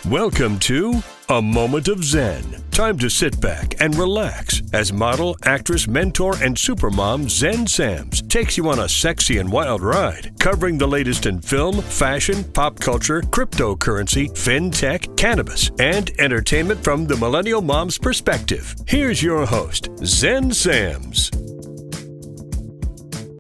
Welcome to A Moment of Zen. Time to sit back and relax as model, actress, mentor, and supermom Zen Sams takes you on a sexy and wild ride, covering the latest in film, fashion, pop culture, cryptocurrency, fintech, cannabis, and entertainment from the Millennial Mom's perspective. Here's your host, Zen Sams.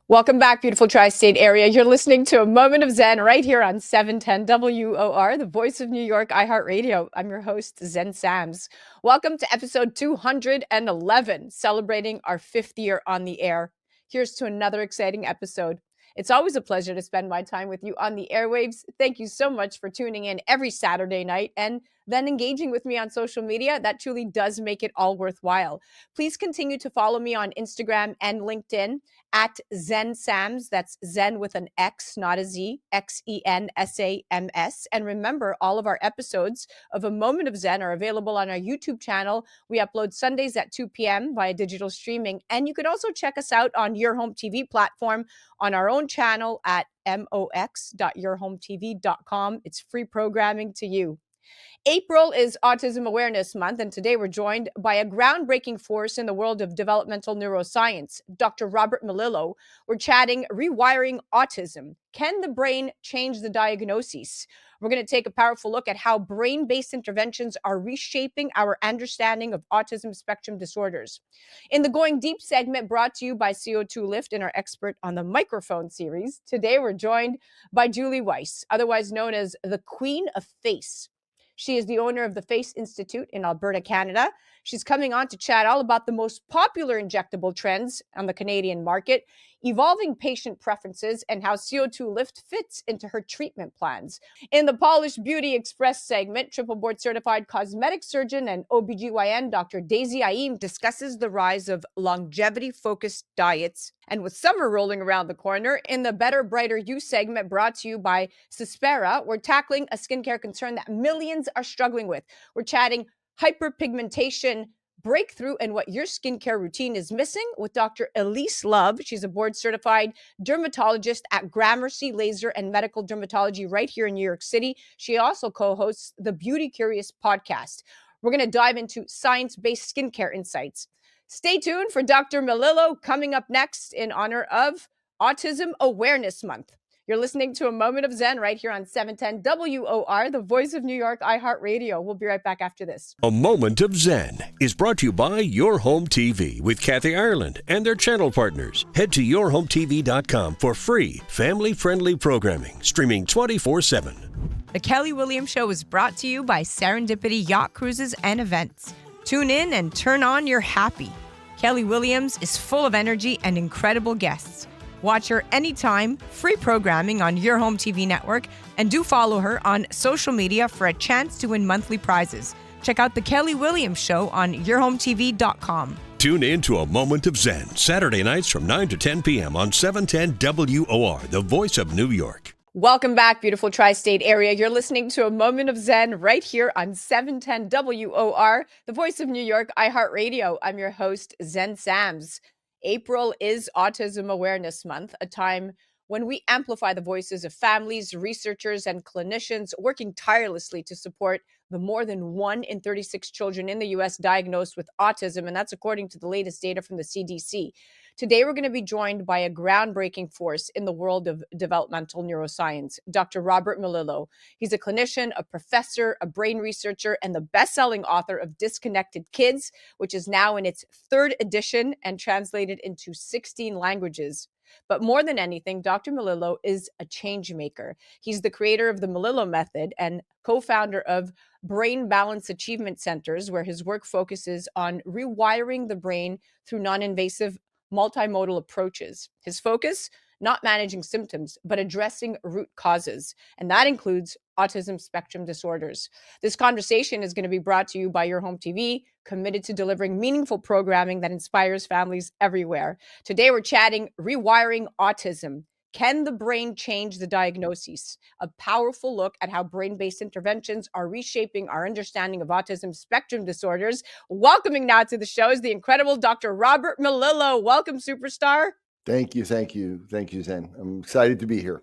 Welcome back, beautiful tri-state area. You're listening to A Moment of Zen right here on 710 WOR, the voice of New York, iHeartRadio. I'm your host, Zen Sams. Welcome to episode 211, celebrating our 5th year on the air. Here's to another exciting episode. It's always a pleasure to spend my time with you on the airwaves. Thank you so much for tuning in every Saturday night and then engaging with me on social media. That truly does make it all worthwhile. Please continue to follow me on Instagram and LinkedIn at Zen Sams. That's Zen with an X, not a Z, XENSAMS. And remember, all of our episodes of A Moment of Zen are available on our YouTube channel. We upload Sundays at 2 p.m. via digital streaming. And you could also check us out on Your Home TV platform on our own channel at mox.yourhometv.com. It's free programming to you. April is Autism Awareness Month, and today we're joined by a groundbreaking force in the world of developmental neuroscience, Dr. Robert Melillo. We're chatting rewiring autism. Can the brain change the diagnosis? We're going to take a powerful look at how brain-based interventions are reshaping our understanding of autism spectrum disorders. In the Going Deep segment brought to you by CO2 Lift in our Expert on the Microphone series, today we're joined by Julie Wuis, otherwise known as the Queen of Face. She is the owner of the Face Institute in Alberta, Canada. She's coming on to chat all about the most popular injectable trends on the Canadian market, evolving patient preferences, and how CO2 Lift fits into her treatment plans. In the Polished Beauty Express segment, triple board certified cosmetic surgeon and OBGYN Dr. Daisy Aim discusses the rise of longevity-focused diets. And with summer rolling around the corner, in the Better, Brighter You segment brought to you by Cypera, we're tackling a skincare concern that millions are struggling with. We're chatting hyperpigmentation breakthrough and what your skincare routine is missing with Dr. Elise Love. She's a board-certified dermatologist at Gramercy Laser and Medical Dermatology right here in New York City. She also co-hosts the Beauty Curious podcast. We're going to dive into science-based skincare insights. Stay tuned for Dr. Melillo coming up next in honor of Autism Awareness Month. You're listening to A Moment of Zen right here on 710 WOR, the voice of New York, iHeartRadio. We'll be right back after this. A Moment of Zen is brought to you by Your Home TV with Kathy Ireland and their channel partners. Head to yourhometv.com for free, family-friendly programming, streaming 24/7. The Kelly Williams Show is brought to you by Serendipity Yacht Cruises and Events. Tune in and turn on your happy. Kelly Williams is full of energy and incredible guests. Watch her anytime, free programming on Your Home TV network, and do follow her on social media for a chance to win monthly prizes. Check out The Kelly Williams Show on yourhometv.com. Tune in to A Moment of Zen, Saturday nights from 9 to 10 p.m. on 710 WOR, the voice of New York. Welcome back, beautiful tri-state area. You're listening to A Moment of Zen right here on 710 WOR, the voice of New York, iHeartRadio. I'm your host, Zen Sams. April is Autism Awareness Month, a time when we amplify the voices of families, researchers, and clinicians working tirelessly to support the more than 1 in 36 children in the U.S. diagnosed with autism, and that's according to the latest data from the CDC. Today, we're going to be joined by a groundbreaking force in the world of developmental neuroscience, Dr. Robert Melillo. He's a clinician, a professor, a brain researcher, and the best-selling author of Disconnected Kids, which is now in its 3rd edition and translated into 16 languages. But more than anything, Dr. Melillo is a change maker. He's the creator of the Melillo method and co-founder of Brain Balance Achievement Centers, where his work focuses on rewiring the brain through non-invasive multimodal approaches. His focus, not managing symptoms, but addressing root causes. And that includes autism spectrum disorders. This conversation is going to be brought to you by Your Home TV, committed to delivering meaningful programming that inspires families everywhere. Today, we're chatting rewiring autism. Can the brain change the diagnosis? A powerful look at how brain-based interventions are reshaping our understanding of autism spectrum disorders. Welcoming now to the show is the incredible Dr. Robert Melillo. Welcome, superstar. Thank you, Zen. I'm excited to be here.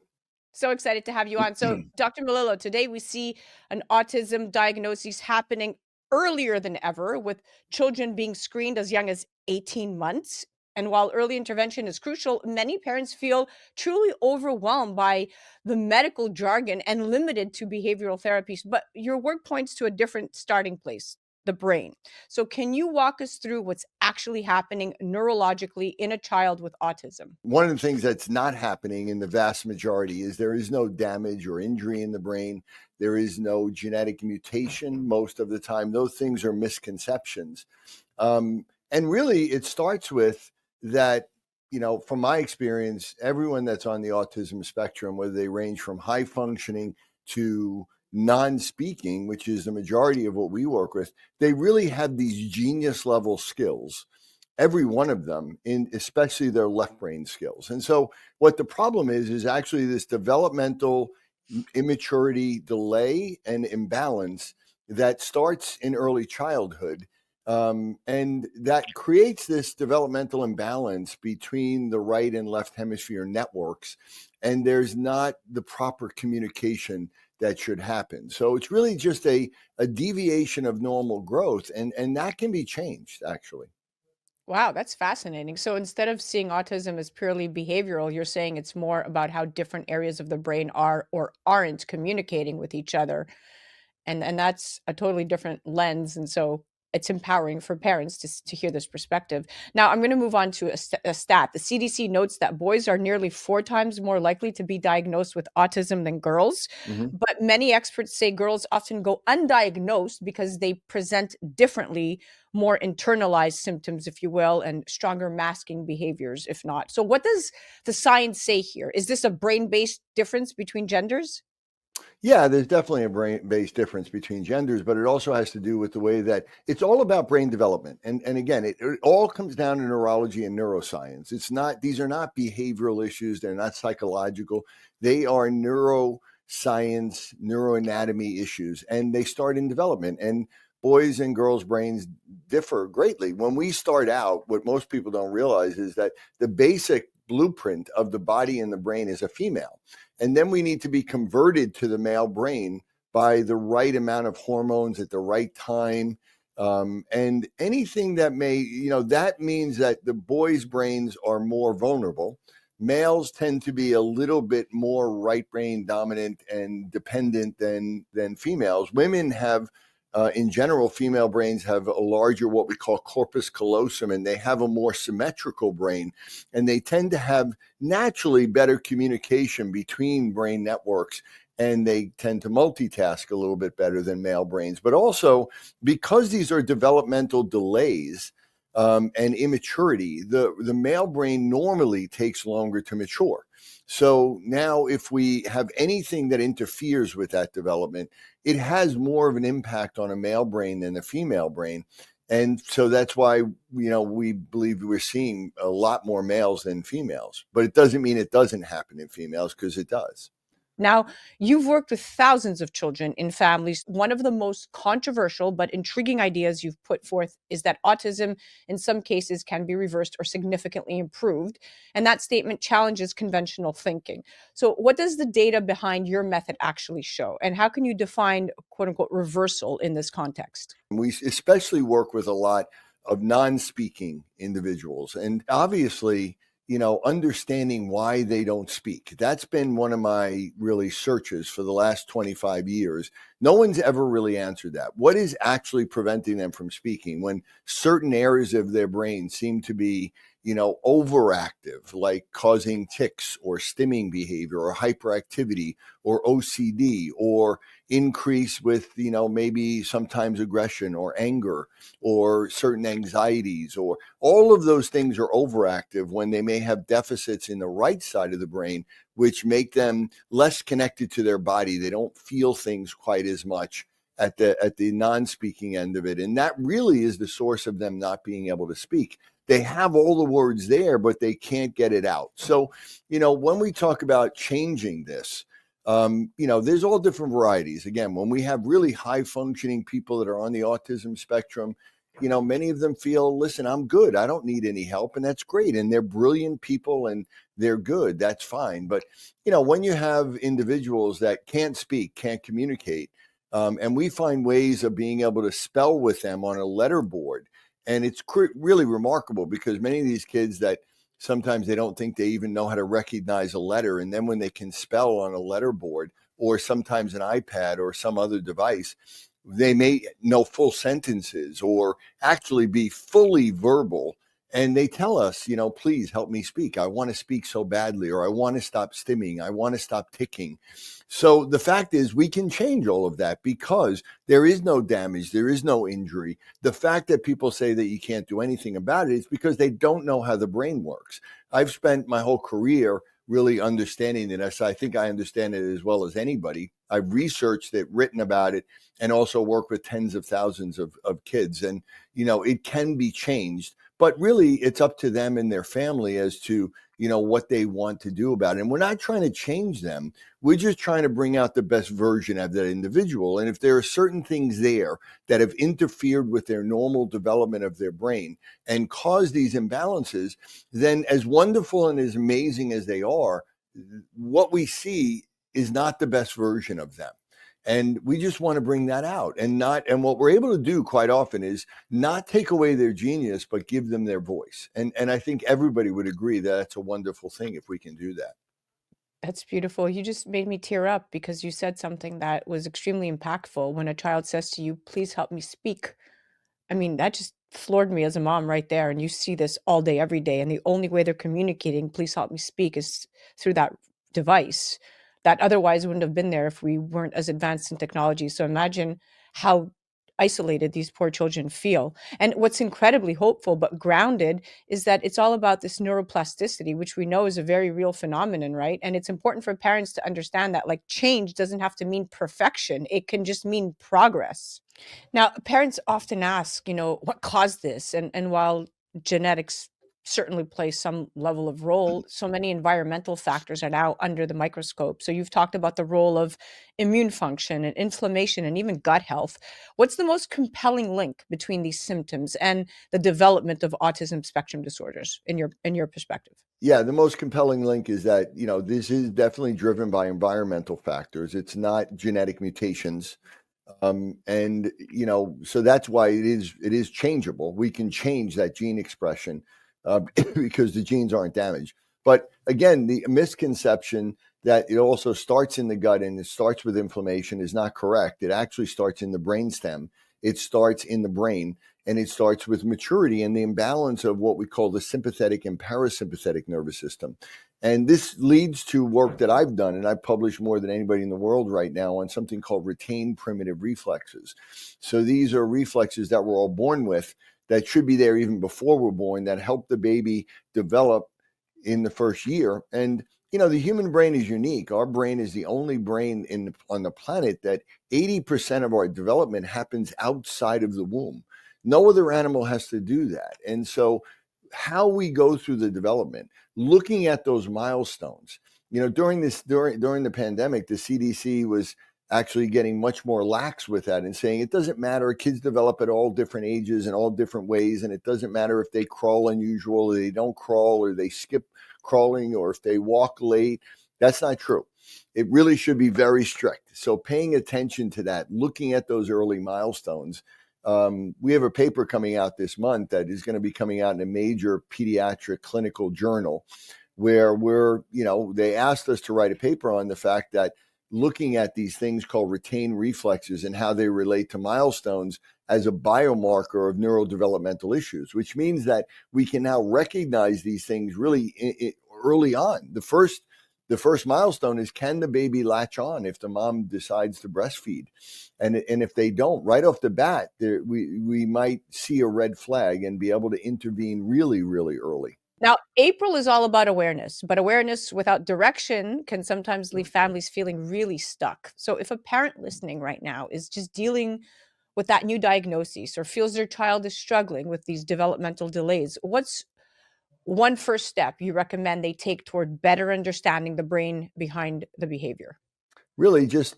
So excited to have you on. So, Dr. Melillo, today we see an autism diagnosis happening earlier than ever, with children being screened as young as 18 months. And while early intervention is crucial, many parents feel truly overwhelmed by the medical jargon and limited to behavioral therapies. But your work points to a different starting place, the brain. So, can you walk us through what's actually happening neurologically in a child with autism? One of the things that's not happening in the vast majority is there is no damage or injury in the brain. There is no genetic mutation most of the time. Those things are misconceptions. And really, it starts with that, from my experience, everyone that's on the autism spectrum, whether they range from high functioning to non-speaking, which is the majority of what we work with, they really have these genius level skills, every one of them, in especially their left brain skills. And so what the problem is actually this developmental immaturity delay and imbalance that starts in early childhood. And that creates this developmental imbalance between the right and left hemisphere networks. And there's not the proper communication that should happen. So it's really just a deviation of normal growth. And that can be changed, actually. Wow, that's fascinating. So instead of seeing autism as purely behavioral, you're saying it's more about how different areas of the brain are or aren't communicating with each other. And that's a totally different lens. And so it's empowering for parents to hear this perspective. Now, I'm going to move on to a stat. The CDC notes that boys are nearly 4 times more likely to be diagnosed with autism than girls. Mhm. But many experts say girls often go undiagnosed because they present differently, more internalized symptoms, if you will, and stronger masking behaviors, if not. So, what does the science say here? Is this a brain-based difference between genders? Yeah, there's definitely a brain-based difference between genders, but it also has to do with the way that it's all about brain development. And again, it all comes down to neurology and neuroscience. These are not behavioral issues, they're not psychological. They are neuroscience, neuroanatomy issues, and they start in development. And boys and girls' brains differ greatly. When we start out, what most people don't realize is that the basic blueprint of the body and the brain is a female. And then we need to be converted to the male brain by the right amount of hormones at the right time. And anything that that means that the boys' brains are more vulnerable. Males tend to be a little bit more right brain dominant and dependent than females. Women have, in general, female brains have a larger, what we call corpus callosum, and they have a more symmetrical brain. And they tend to have naturally better communication between brain networks, and they tend to multitask a little bit better than male brains. But also, because these are developmental delays and immaturity, the male brain normally takes longer to mature. So now if we have anything that interferes with that development, it has more of an impact on a male brain than a female brain. And so that's why, we believe we're seeing a lot more males than females. But it doesn't mean it doesn't happen in females, because it does. Now, you've worked with thousands of children in families. One of the most controversial but intriguing ideas you've put forth is that autism, in some cases, can be reversed or significantly improved. And that statement challenges conventional thinking. So, what does the data behind your method actually show? And how can you define, quote unquote, reversal in this context? We especially work with a lot of non-speaking individuals. And obviously, understanding why they don't speak. That's been one of my really searches for the last 25 years. No one's ever really answered that. What is actually preventing them from speaking when certain areas of their brain seem to be, overactive, like causing tics or stimming behavior or hyperactivity or OCD, or increase with, maybe sometimes aggression or anger or certain anxieties, or all of those things are overactive when they may have deficits in the right side of the brain, which make them less connected to their body. They don't feel things quite as much at the non-speaking end of it. And that really is the source of them not being able to speak. They have all the words there, but they can't get it out. So, when we talk about changing this, there's all different varieties. Again, when we have really high functioning people that are on the autism spectrum, many of them feel, listen, I'm good. I don't need any help. And that's great. And they're brilliant people and they're good. That's fine. But, when you have individuals that can't speak, can't communicate, and we find ways of being able to spell with them on a letter board. And it's really remarkable because many of these kids that sometimes they don't think they even know how to recognize a letter. And then when they can spell on a letter board or sometimes an iPad or some other device, they may know full sentences or actually be fully verbal. And they tell us, please help me speak. I want to speak so badly, or I want to stop stimming. I want to stop ticking. So the fact is we can change all of that because there is no damage. There is no injury. The fact that people say that you can't do anything about it is because they don't know how the brain works. I've spent my whole career really understanding it. So I think I understand it as well as anybody. I've researched it, written about it, and also worked with tens of thousands of kids. And, it can be changed, but really it's up to them and their family as to, what they want to do about it. And we're not trying to change them. We're just trying to bring out the best version of that individual. And if there are certain things there that have interfered with their normal development of their brain and caused these imbalances, then as wonderful and as amazing as they are, what we see is not the best version of them. And we just want to bring that out and what we're able to do quite often is not take away their genius, but give them their voice. And I think everybody would agree that that's a wonderful thing if we can do that. That's beautiful. You just made me tear up because you said something that was extremely impactful. When a child says to you, please help me speak, I mean, that just floored me as a mom right there. And you see this all day, every day. And the only way they're communicating, please help me speak, is through that device that otherwise wouldn't have been there if we weren't as advanced in technology. So imagine how isolated these poor children feel. And what's incredibly hopeful but grounded is that it's all about this neuroplasticity, which we know is a very real phenomenon, right? And it's important for parents to understand that like change doesn't have to mean perfection. It can just mean progress. Now, parents often ask, what caused this? And while genetics certainly play some level of role, so many environmental factors are now under the microscope. So you've talked about the role of immune function and inflammation and even gut health. What's the most compelling link between these symptoms and the development of autism spectrum disorders in your perspective? Yeah, the most compelling link is that, this is definitely driven by environmental factors. It's not genetic mutations. And so that's why it is changeable. We can change that gene expression because the genes aren't damaged. But again, the misconception that it also starts in the gut and it starts with inflammation is not correct. It actually starts in the brainstem. It starts in the brain, and it starts with maturity and the imbalance of what we call the sympathetic and parasympathetic nervous system. And this leads to work that I've done, and I've published more than anybody in the world right now on something called retained primitive reflexes. So these are reflexes that we're all born with that should be there even before we're born, that help the baby develop in the first year. And the human brain is unique. Our brain is the only brain on the planet that 80% of our development happens outside of the womb. No other animal has to do that. And so how we go through the development, looking at those milestones, during the pandemic, the CDC was actually getting much more lax with that and saying it doesn't matter. Kids develop at all different ages and all different ways. And it doesn't matter if they crawl unusual or they don't crawl or they skip crawling or if they walk late. That's not true. It really should be very strict. So paying attention to that, looking at those early milestones. We have a paper coming out this month that is going to be coming out in a major pediatric clinical journal where they asked us to write a paper on the fact that looking at these things called retained reflexes and how they relate to milestones as a biomarker of neurodevelopmental issues, which means that we can now recognize these things really early on. The first milestone is, can the baby latch on if the mom decides to breastfeed? And if they don't, right off the bat, we might see a red flag and be able to intervene really, really early. Now, April is all about awareness, but awareness without direction can sometimes leave families feeling really stuck. So if a parent listening right now is just dealing with that new diagnosis or feels their child is struggling with these developmental delays, what's one first step you recommend they take toward better understanding the brain behind the behavior? Really just,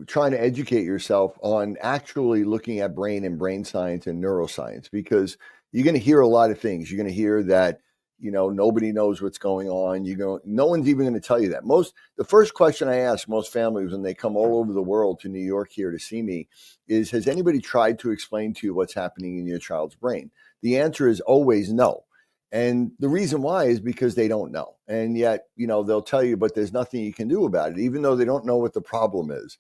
trying to educate yourself on actually looking at brain and brain science and neuroscience, because you're going to hear a lot of things. You're going to hear that, nobody knows what's going on. No one's even going to tell you that. The first question I ask most families when they come all over the world to New York here to see me is, has anybody tried to explain to you what's happening in your child's brain? The answer is always no. And the reason why is because they don't know. And yet, they'll tell you, but there's nothing you can do about it, even though they don't know what the problem is.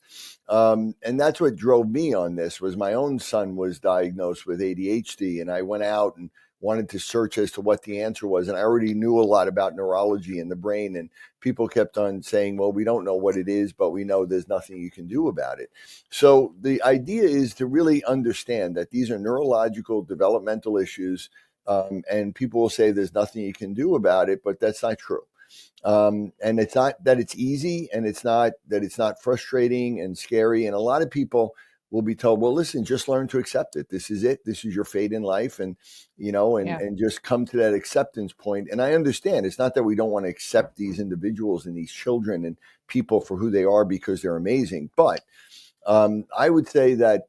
And that's what drove me on this. Was my own son was diagnosed with ADHD, and I went out and wanted to search as to what the answer was. And I already knew a lot about neurology and the brain. And people kept on saying, well, we don't know what it is, but we know there's nothing you can do about it. So the idea is to really understand that these are neurological developmental issues. And people will say there's nothing you can do about it, but that's not true. And it's not that it's easy, and it's not that it's not frustrating and scary. And a lot of people will be told, well, listen, just learn to accept it. This is it. This is your fate in life. And, and just come to that acceptance point. And I understand it's not that we don't want to accept these individuals and these children and people for who they are, because they're amazing. But I would say that,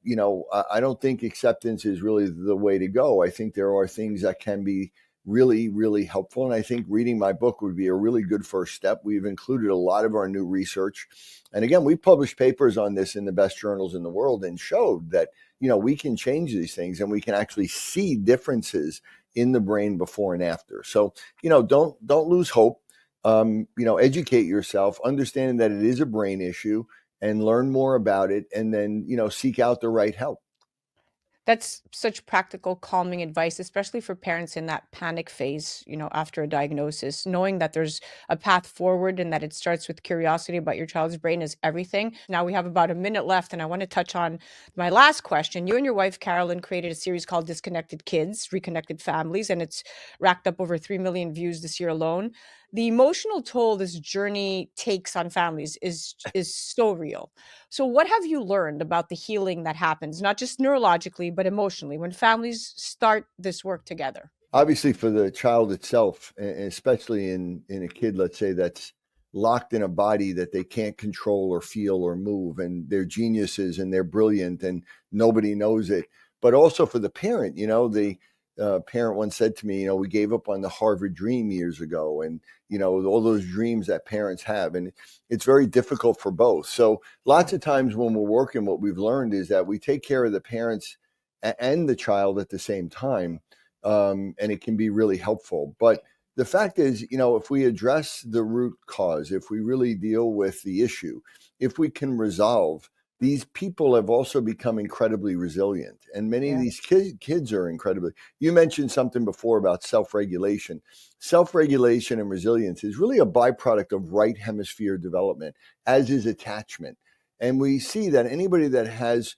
I don't think acceptance is really the way to go. I think there are things that can be really, really helpful. And I think reading my book would be a really good first step. We've included a lot of our new research. And again, we published papers on this in the best journals in the world and showed that, we can change these things, and we can actually see differences in the brain before and after. So, don't lose hope. Educate yourself, understanding that it is a brain issue, and learn more about it, and then, seek out the right help. That's such practical, calming advice, especially for parents in that panic phase, after a diagnosis. Knowing that there's a path forward and that it starts with curiosity about your child's brain is everything. Now we have about a minute left, and I want to touch on my last question. You and your wife, Carolyn, created a series called Disconnected Kids, Reconnected Families, and it's racked up over 3 million views this year alone. The emotional toll this journey takes on families is so real. So, what have you learned about the healing that happens, not just neurologically, but emotionally, when families start this work together? Obviously, for the child itself, especially in a kid, let's say, that's locked in a body that they can't control or feel or move, and they're geniuses and they're brilliant and nobody knows it. But also for the parent, the parent once said to me, we gave up on the Harvard dream years ago, and all those dreams that parents have, and it's very difficult for both. So lots of times when we're working, what we've learned is that we take care of the parents and the child at the same time, and it can be really helpful. But the fact is, if we address the root cause, if we really deal with the issue, if we can resolve, these people have also become incredibly resilient. And many of these kids are incredibly. You mentioned something before about self-regulation. Self-regulation and resilience is really a byproduct of right hemisphere development, as is attachment. And we see that anybody that has,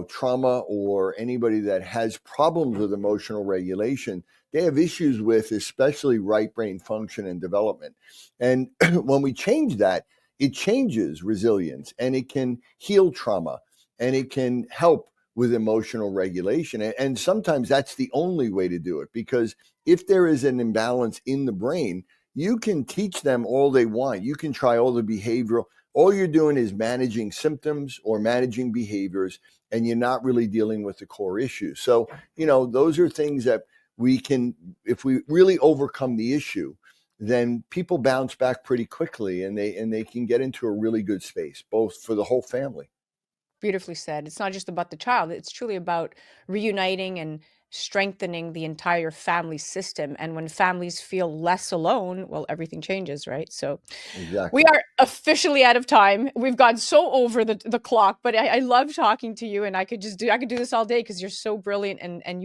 trauma, or anybody that has problems with emotional regulation, they have issues with especially right brain function and development. And when we change that, it changes resilience, and it can heal trauma, and it can help with emotional regulation. And sometimes that's the only way to do it, because if there is an imbalance in the brain, you can teach them all they want. You can try all the behavioral. All you're doing is managing symptoms or managing behaviors, and you're not really dealing with the core issue. So, those are things that we can, if we really overcome the issue, then people bounce back pretty quickly, and they can get into a really good space, both for the whole family. Beautifully said. It's not just about the child, it's truly about reuniting and strengthening the entire family system. And when families feel less alone, well, everything changes, right? So we Exactly. are officially out of time. We've gone so over the clock, but I love talking to you, and I could do this all day, because you're so brilliant, and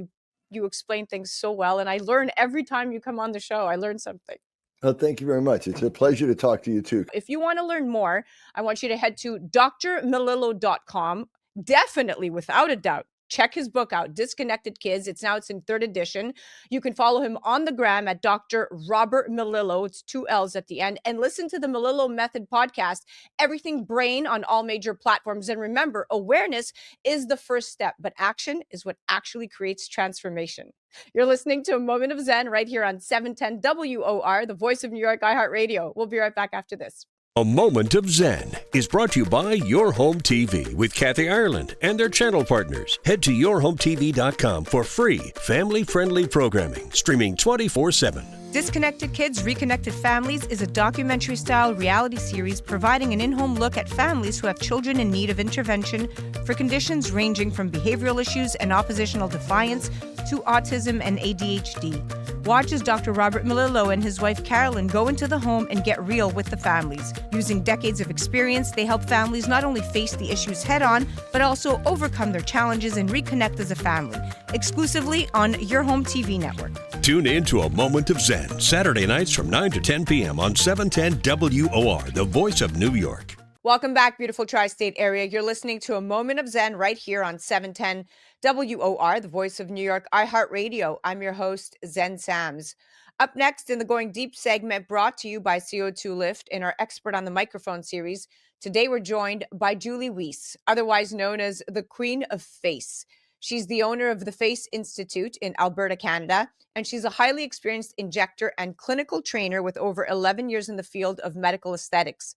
you explain things so well. And I learn every time you come on the show. I learn something. Well, thank you very much. It's a pleasure to talk to you too. If you want to learn more, I want you to head to drmelillo.com. Definitely, without a doubt, check his book out, Disconnected Kids. It's in third edition. You can follow him on the gram at Dr. Robert Melillo. It's 2 L's at the end. And listen to the Melillo Method podcast, Everything Brain, on all major platforms. And remember, awareness is the first step, but action is what actually creates transformation. You're listening to A Moment of Zen right here on 710 WOR, the voice of New York, iHeartRadio. We'll be right back after this. A Moment of Zen is brought to you by Your Home TV with Kathy Ireland and their channel partners. Head to yourhometv.com for free, family-friendly programming, streaming 24/7. Disconnected Kids, Reconnected Families is a documentary-style reality series providing an in-home look at families who have children in need of intervention for conditions ranging from behavioral issues and oppositional defiance to autism and ADHD. Watch as Dr. Robert Melillo and his wife Carolyn go into the home and get real with the families. Using decades of experience, they help families not only face the issues head-on, but also overcome their challenges and reconnect as a family. Exclusively on Your Home TV network. Tune in to A Moment of Zen, Saturday nights from 9 to 10 p.m. on 710 WOR, the voice of New York. Welcome back, beautiful tri-state area. You're listening to A Moment of Zen right here on 710 WOR, the voice of New York, iHeartRadio. I'm your host, Zen Sams. Up next in the Going Deep segment, brought to you by CO2 Lift in our Expert on the Microphone series, today we're joined by Julie Wuis, otherwise known as the Queen of Face. She's the owner of the Face Institute in Alberta, Canada, and she's a highly experienced injector and clinical trainer with over 11 years in the field of medical aesthetics.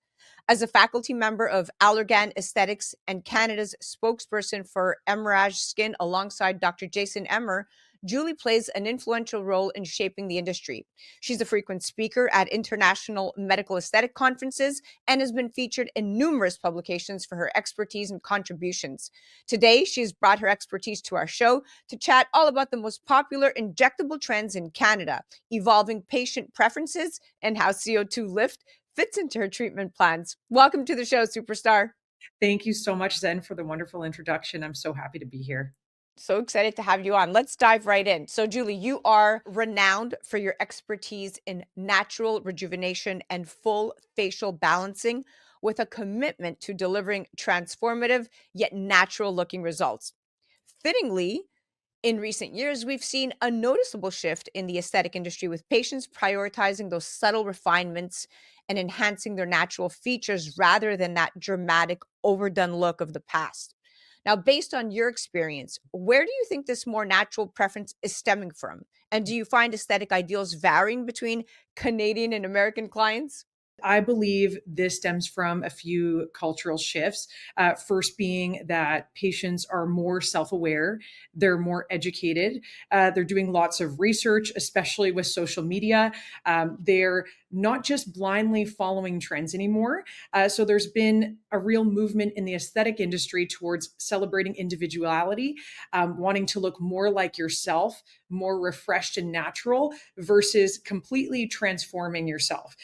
As a faculty member of Allergan Aesthetics and Canada's spokesperson for Emerage Skin alongside Dr. Jason Emmer, Julie plays an influential role in shaping the industry. She's a frequent speaker at international medical aesthetic conferences and has been featured in numerous publications for her expertise and contributions. Today, she's brought her expertise to our show to chat all about the most popular injectable trends in Canada, evolving patient preferences, and how CO2 Lift fits into her treatment plans. Welcome to the show, superstar. Thank you so much, Zen, for the wonderful introduction. I'm so happy to be here. So excited to have you on. Let's dive right in. So, Julie, you are renowned for your expertise in natural rejuvenation and full facial balancing with a commitment to delivering transformative yet natural looking results. Fittingly, in recent years, we've seen a noticeable shift in the aesthetic industry with patients prioritizing those subtle refinements and enhancing their natural features rather than that dramatic, overdone look of the past. Now, based on your experience, where do you think this more natural preference is stemming from? And do you find aesthetic ideals varying between Canadian and American clients? I believe this stems from a few cultural shifts. First being that patients are more self-aware, they're more educated, they're doing lots of research, especially with social media. They're not just blindly following trends anymore. So there's been a real movement in the aesthetic industry towards celebrating individuality, wanting to look more like yourself, more refreshed and natural versus completely transforming yourself.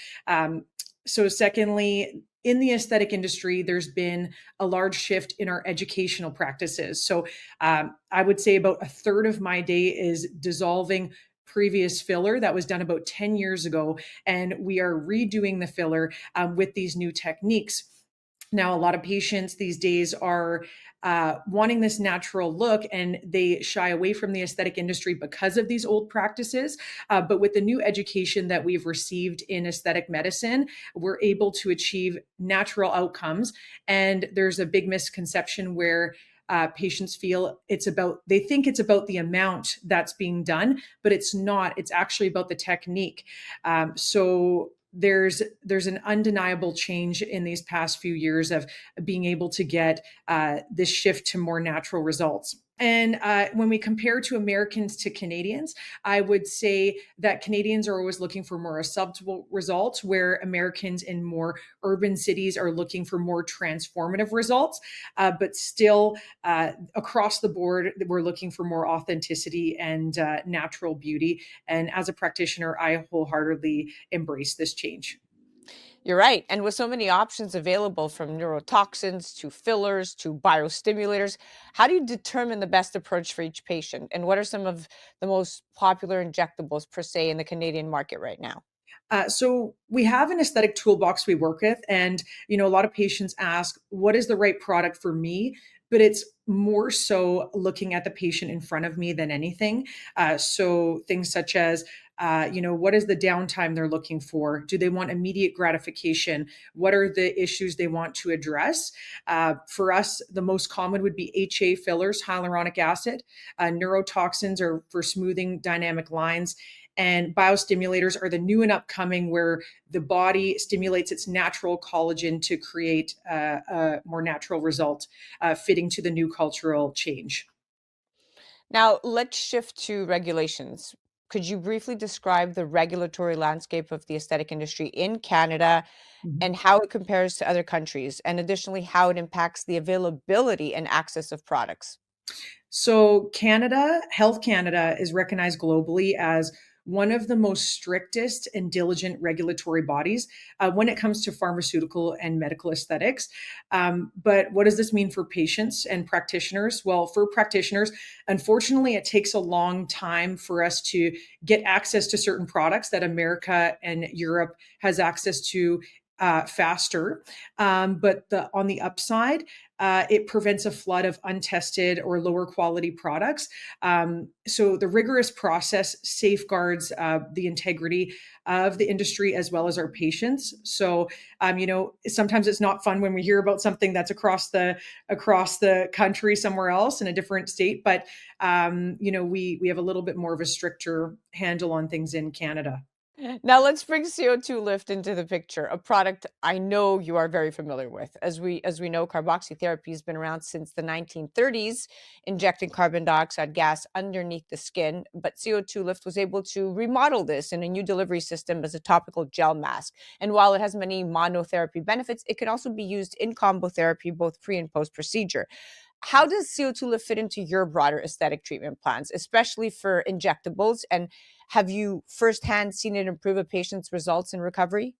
So secondly, in the aesthetic industry, there's been a large shift in our educational practices. So I would say about a third of my day is dissolving previous filler that was done about 10 years ago. And we are redoing the filler with these new techniques. Now, a lot of patients these days are wanting this natural look and they shy away from the aesthetic industry because of these old practices. But with the new education that we've received in aesthetic medicine, we're able to achieve natural outcomes. And there's a big misconception where patients feel they think it's about the amount that's being done, but it's not. It's actually about the technique. So there's an undeniable change in these past few years of being able to get this shift to more natural results. And when we compare to Americans to Canadians, I would say that Canadians are always looking for more acceptable results, where Americans in more urban cities are looking for more transformative results. But still, across the board, we're looking for more authenticity and natural beauty. And as a practitioner, I wholeheartedly embrace this change. You're right. And with so many options available from neurotoxins to fillers to biostimulators, how do you determine the best approach for each patient? And what are some of the most popular injectables per se in the Canadian market right now? So we have an aesthetic toolbox we work with. And, a lot of patients ask, what is the right product for me? But it's more so looking at the patient in front of me than anything. So things such as, what is the downtime they're looking for? Do they want immediate gratification? What are the issues they want to address? For us, the most common would be HA fillers, hyaluronic acid. Neurotoxins are for smoothing dynamic lines. And biostimulators are the new and upcoming, where the body stimulates its natural collagen to create a more natural result, fitting to the new cultural change. Now, let's shift to regulations. Could you briefly describe the regulatory landscape of the aesthetic industry in Canada Mhm. and how it compares to other countries, and additionally, how it impacts the availability and access of products? So, Health Canada is recognized globally as one of the most strictest and diligent regulatory bodies when it comes to pharmaceutical and medical aesthetics. But what does this mean for patients and practitioners? Well, for practitioners, unfortunately, it takes a long time for us to get access to certain products that America and Europe has access to faster. But on the upside, it prevents a flood of untested or lower quality products. So the rigorous process safeguards the integrity of the industry as well as our patients. So sometimes it's not fun when we hear about something that's across the country somewhere else in a different state, but we have a little bit more of a stricter handle on things in Canada. Now let's bring CO2 Lift into the picture, a product I know you are very familiar with. As we know, carboxytherapy has been around since the 1930s, injecting carbon dioxide gas underneath the skin. But CO2 Lift was able to remodel this in a new delivery system as a topical gel mask. And while it has many monotherapy benefits, it can also be used in combo therapy, both pre and post procedure. How does CO2 Lift fit into your broader aesthetic treatment plans, especially for injectables? And have you firsthand seen it improve a patient's results in recovery?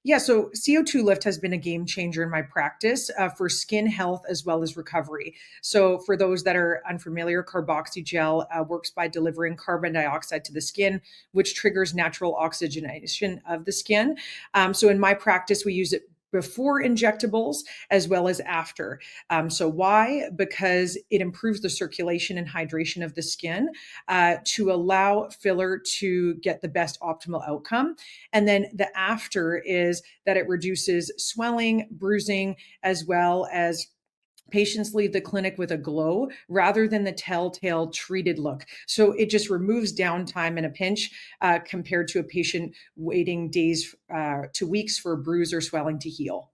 Yeah, so CO2 Lift has been a game changer in my practice for skin health as well as recovery. So, for those that are unfamiliar, carboxy gel works by delivering carbon dioxide to the skin, which triggers natural oxygenation of the skin. So, in my practice, we use it before injectables as well as after. So, why? Because it improves the circulation and hydration of the skin to allow filler to get the best optimal outcome. And then the after is that it reduces swelling, bruising, as well as patients leave the clinic with a glow rather than the telltale treated look. So it just removes downtime in a pinch compared to a patient waiting days to weeks for a bruise or swelling to heal.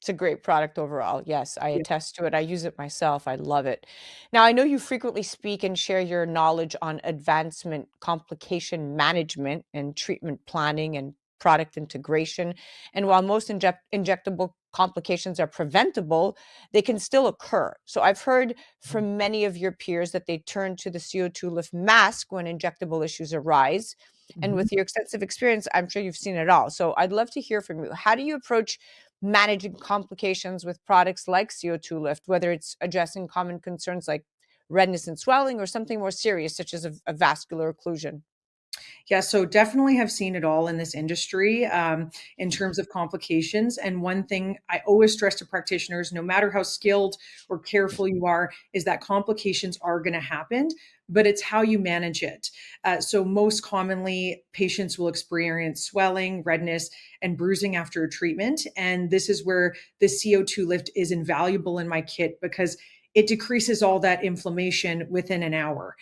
It's a great product overall. Yes, I Yeah. attest to it. I use it myself. I love it. Now, I know you frequently speak and share your knowledge on advancement complication management and treatment planning and product integration. And while most injectable complications are preventable, they can still occur. So I've heard from many of your peers that they turn to the CO2 lift mask when injectable issues arise. And Mhm. with your extensive experience, I'm sure you've seen it all. So I'd love to hear from you. How do you approach managing complications with products like CO2 Lift, whether it's addressing common concerns like redness and swelling or something more serious, such as a vascular occlusion? Yeah, so definitely have seen it all in this industry in terms of complications. And one thing I always stress to practitioners, no matter how skilled or careful you are, is that complications are going to happen, but it's how you manage it. So, most commonly, patients will experience swelling, redness, and bruising after a treatment. And this is where the CO2 lift is invaluable in my kit because it decreases all that inflammation within an hour.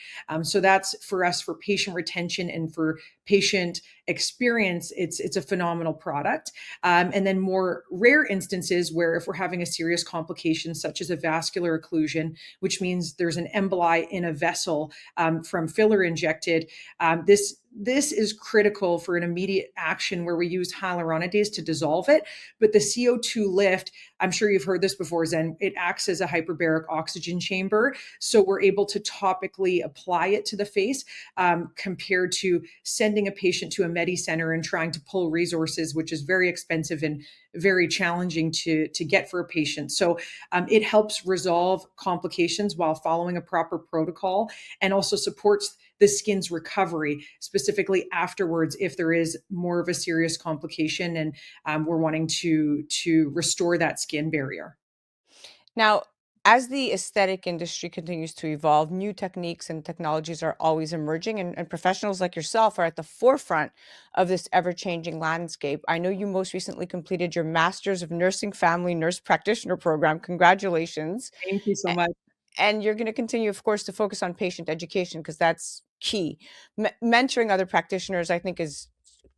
So that's for us for patient retention and for patient experience. It's a phenomenal product. And then more rare instances where if we're having a serious complication such as a vascular occlusion, which means there's an emboli in a vessel from filler injected, this is critical for an immediate action where we use hyaluronidase to dissolve it. But the CO2 lift, I'm sure you've heard this before, Zen, it acts as a hyperbaric oxygen chamber. So we're able to topically apply it to the face compared to sending a patient to a Medi Center and trying to pull resources, which is very expensive and very challenging to get for a patient. So it helps resolve complications while following a proper protocol and also supports the skin's recovery, specifically afterwards if there is more of a serious complication and we're wanting to restore that skin barrier. Now, as the aesthetic industry continues to evolve, new techniques and technologies are always emerging, and professionals like yourself are at the forefront of this ever changing landscape. I know you most recently completed your Master's of Nursing Family Nurse Practitioner program. Congratulations. Thank you so much. And you're going to continue, of course, to focus on patient education because that's key. Mentoring other practitioners, I think, is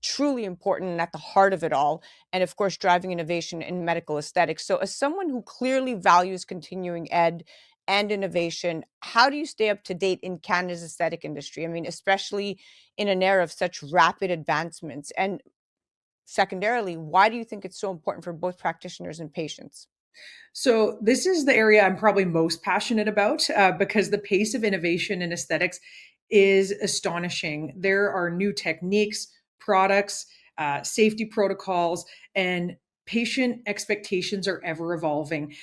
truly important and at the heart of it all. And of course, driving innovation in medical aesthetics. So, as someone who clearly values continuing ed and innovation, how do you stay up to date in Canada's aesthetic industry? I mean, especially in an era of such rapid advancements. And secondarily, why do you think it's so important for both practitioners and patients? So, this is the area I'm probably most passionate about because the pace of innovation in aesthetics is astonishing. There are new techniques, products, safety protocols, and patient expectations are ever evolving.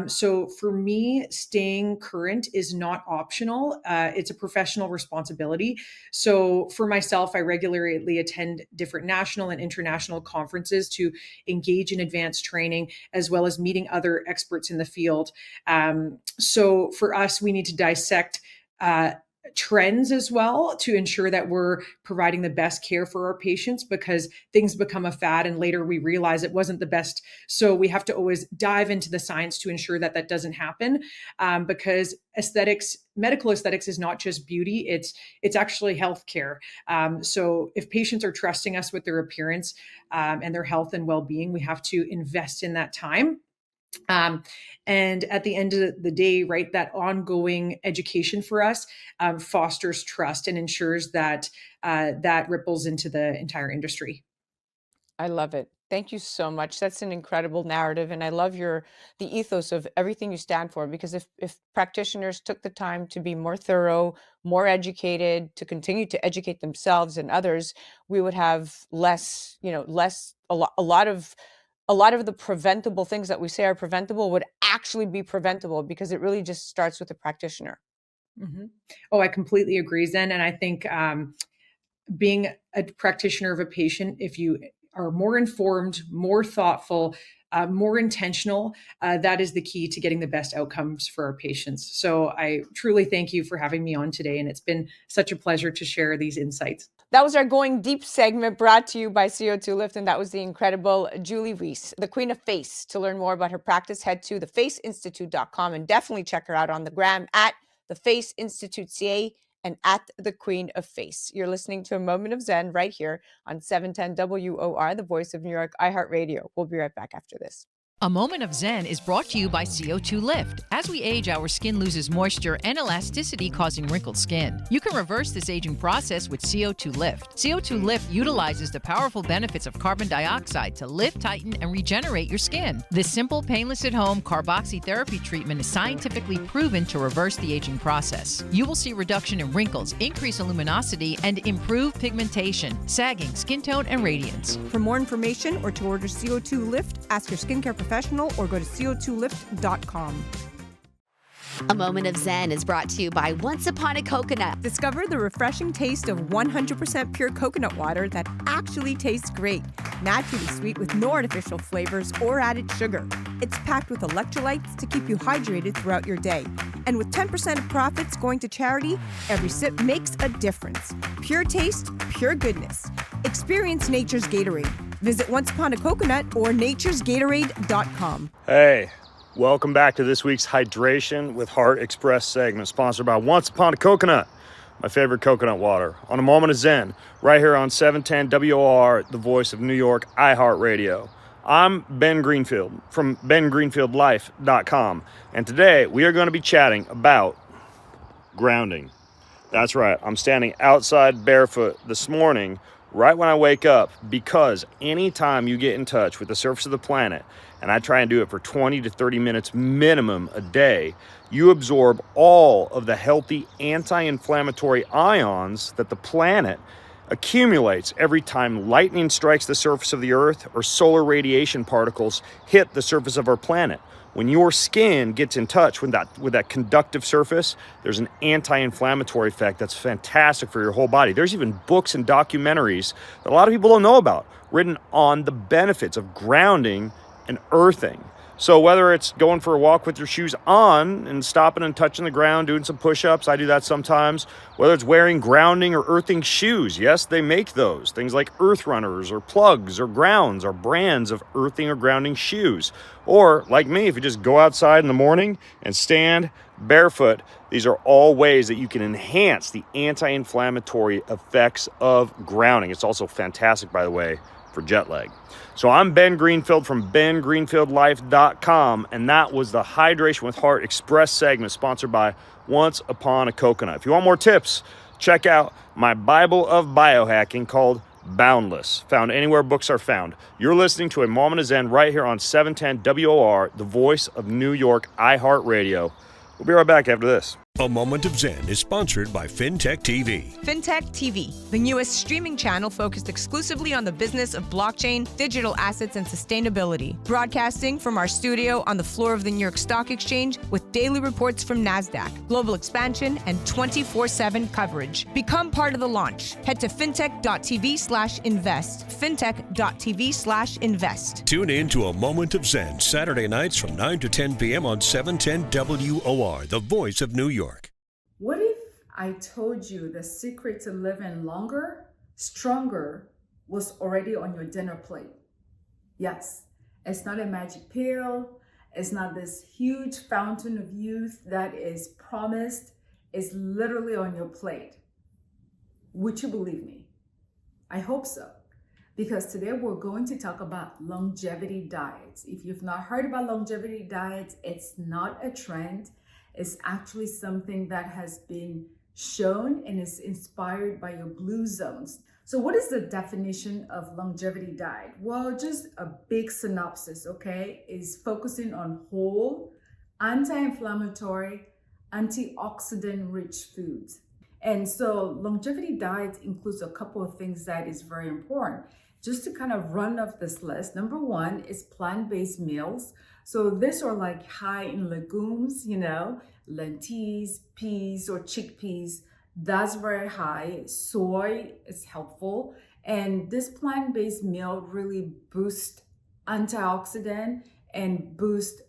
So, for me, staying current is not optional, it's a professional responsibility. So, for myself, I regularly attend different national and international conferences to engage in advanced training as well as meeting other experts in the field. So for us, we need to dissect trends as well to ensure that we're providing the best care for our patients because things become a fad and later we realize it wasn't the best. So we have to always dive into the science to ensure that that doesn't happen because aesthetics, medical aesthetics is not just beauty, it's actually healthcare. So if patients are trusting us with their appearance and their health and well-being, we have to invest in that time. And at the end of the day, right, that ongoing education for us fosters trust and ensures that that ripples into the entire industry. I love it. Thank you so much. That's an incredible narrative, and I love the ethos of everything you stand for. Because if practitioners took the time to be more thorough, more educated, to continue to educate themselves and others, we would have less. A lot of the preventable things that we say are preventable would actually be preventable because it really just starts with the practitioner. Mm-hmm. Oh, I completely agree, Zen, and I think being a practitioner of a patient, if you are more informed, more thoughtful, more intentional, that is the key to getting the best outcomes for our patients. So I truly thank you for having me on today. And it's been such a pleasure to share these insights. That was our Going Deep segment brought to you by CO2 Lift, and that was the incredible Julie Wuis, the Queen of Face. To learn more about her practice, head to thefaceinstitute.com and definitely check her out on the gram at thefaceinstitute.ca and at the Queen of Face. You're listening to A Moment of Zen right here on 710 WOR, the voice of New York, iHeartRadio. We'll be right back after this. A Moment of Zen is brought to you by CO2 Lift. As we age, our skin loses moisture and elasticity, causing wrinkled skin. You can reverse this aging process with CO2 Lift. CO2 Lift utilizes the powerful benefits of carbon dioxide to lift, tighten, and regenerate your skin. This simple, painless at-home carboxytherapy treatment is scientifically proven to reverse the aging process. You will see reduction in wrinkles, increase luminosity, and improve pigmentation, sagging, skin tone, and radiance. For more information or to order CO2 Lift, ask your skincare professional or go to co2lift.com. A Moment of Zen is brought to you by Once Upon a Coconut. Discover the refreshing taste of 100% pure coconut water that actually tastes great. Naturally sweet with no artificial flavors or added sugar. It's packed with electrolytes to keep you hydrated throughout your day. And with 10% of profits going to charity, every sip makes a difference. Pure taste, pure goodness. Experience nature's Gatorade. Visit Once Upon a Coconut or naturesgatorade.com. Hey, welcome back to this week's Hydration with Heart Express segment, sponsored by Once Upon a Coconut, my favorite coconut water, on A Moment of Zen, right here on 710 WOR, the voice of New York, iHeartRadio. I'm Ben Greenfield from bengreenfieldlife.com, and today we are going to be chatting about grounding. That's right, I'm standing outside barefoot this morning right when I wake up, because anytime you get in touch with the surface of the planet, and I try and do it for 20 to 30 minutes minimum a day, you absorb all of the healthy anti-inflammatory ions that the planet accumulates every time lightning strikes the surface of the earth or solar radiation particles hit the surface of our planet. When your skin gets in touch with that conductive surface, there's an anti-inflammatory effect that's fantastic for your whole body. There's even books and documentaries that a lot of people don't know about, written on the benefits of grounding and earthing. So whether it's going for a walk with your shoes on and stopping and touching the ground, doing some push-ups, I do that sometimes. Whether it's wearing grounding or earthing shoes, yes, they make those. Things like Earth Runners or Plugs or Grounds are brands of earthing or grounding shoes. Or like me, if you just go outside in the morning and stand barefoot, these are all ways that you can enhance the anti-inflammatory effects of grounding. It's also fantastic, by the way, for jet lag. So I'm Ben Greenfield from bengreenfieldlife.com, and that was the Hydration with Heart Express segment sponsored by Once Upon a Coconut. If you want more tips, check out my Bible of biohacking called Boundless, found anywhere books are found. You're listening to a Moment of Zen right here on 710 WOR, the voice of New York, iHeartRadio. We'll be right back after this. A Moment of Zen is sponsored by FinTech TV. FinTech TV, the newest streaming channel focused exclusively on the business of blockchain, digital assets, and sustainability. Broadcasting from our studio on the floor of the New York Stock Exchange with daily reports from NASDAQ, global expansion, and 24/7 coverage. Become part of the launch. Head to fintech.tv/invest. Fintech.tv/invest. Tune in to A Moment of Zen Saturday nights from 9 to 10 p.m. on 710 WOR, the voice of New York. What if I told you the secret to living longer, stronger, was already on your dinner plate? Yes, it's not a magic pill. It's not this huge fountain of youth that is promised. It's literally on your plate. Would you believe me? I hope so. Because today we're going to talk about longevity diets. If you've not heard about longevity diets, it's not a trend. It's actually something that has been shown and is inspired by your blue zones. So what is the definition of longevity diet? Well, just a big synopsis, okay, is focusing on whole, anti-inflammatory, antioxidant-rich foods. And so longevity diet includes a couple of things that is very important. Just to kind of run off this list, number one is plant-based meals. So these are like high in legumes, lentils, peas, or chickpeas. That's very high. Soy is helpful. And this plant-based meal really boosts antioxidant and boosts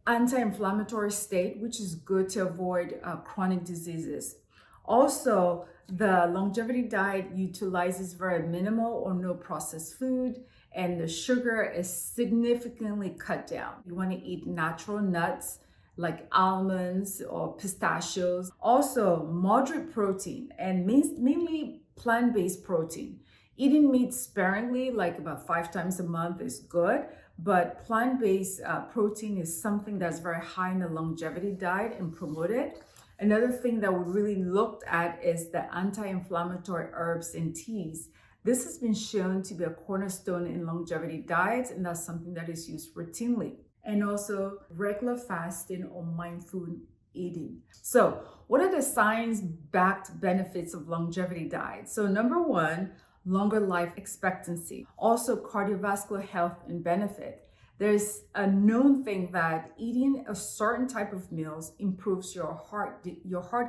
anti-inflammatory state, which is good to avoid chronic diseases. Also, the longevity diet utilizes very minimal or no processed food, and the sugar is significantly cut down. You want to eat natural nuts like almonds or pistachios. Also, moderate protein and mainly plant-based protein. Eating meat sparingly, like about 5 times a month, is good, but plant-based protein is something that's very high in the longevity diet and promoted. Another thing that we really looked at is the anti-inflammatory herbs and teas. This has been shown to be a cornerstone in longevity diets, and that's something that is used routinely. And also regular fasting or mindful eating. So what are the science-backed benefits of longevity diet? So number one, longer life expectancy. Also cardiovascular health and benefit. There's a known thing that eating a certain type of meals improves your heart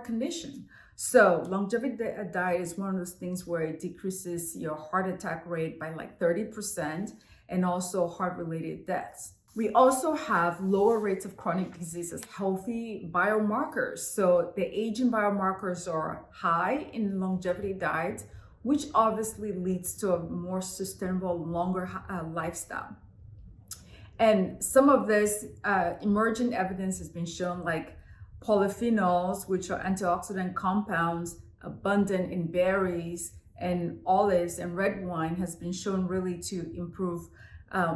condition. So longevity diet is one of those things where it decreases your heart attack rate by like 30% and also heart-related deaths. We also have lower rates of chronic diseases, healthy biomarkers. So the aging biomarkers are high in longevity diet, which obviously leads to a more sustainable, longer lifestyle. And some of this emergent evidence has been shown, like polyphenols, which are antioxidant compounds abundant in berries and olives and red wine, has been shown really to improve